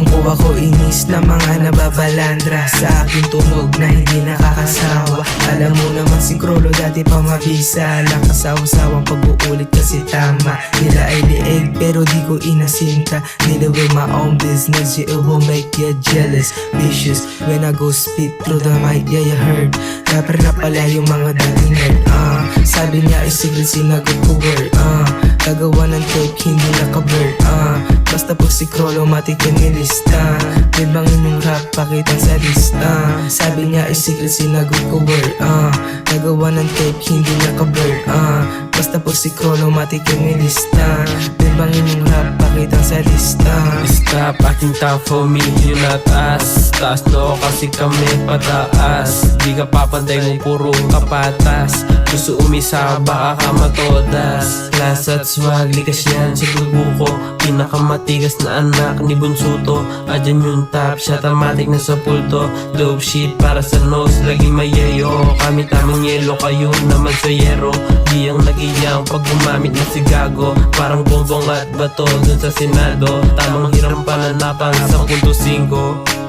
Ewan ko ako inis na mga nababalandra sa aking tunog na hindi nakakasawa. Alam mo naman si Krolo dati pa mabisa, lang kasawa-sawang pag-uulit kasi tama. Nila ay liig pero di ko inasinta. Nila with my own business, yeah, it will make you jealous. Vicious when I go spit through the mic, yeah you heard. Rapper na pala yung mga dating nerd. Sabi niya ay secret sinagot ko word. Gagawa ng tape hindi naka-blur. Basta pag si Krolo matik yung nilista. Libangin yung rap pakitang sa lista. Sabi niya ay secret sinagot ko word. Gagawa ng tape hindi naka-blur. Basta pag si Krolo matik yung nilista. Libangin yung rap pakitang sa lista. Stop acting tough for me, you not us. Taas no kasi kami pataas. Di ka papantay mo puro kapatas. Gusto umisa baka ka matodas. Class at swag, likas yan sa buko. Pinakamatigas na anak ni Bunsuto. Adyan yung top shot, amatic na sa pulto. Dope shit para sa nose, laging mayeyo. Kami tamang yelo, kayo naman sa yero. Di ang nag-iyang pag gumamit na si Gago. Parang bongbong at bato dun sa Senado. Tamang hirang pananapan sa punto 5.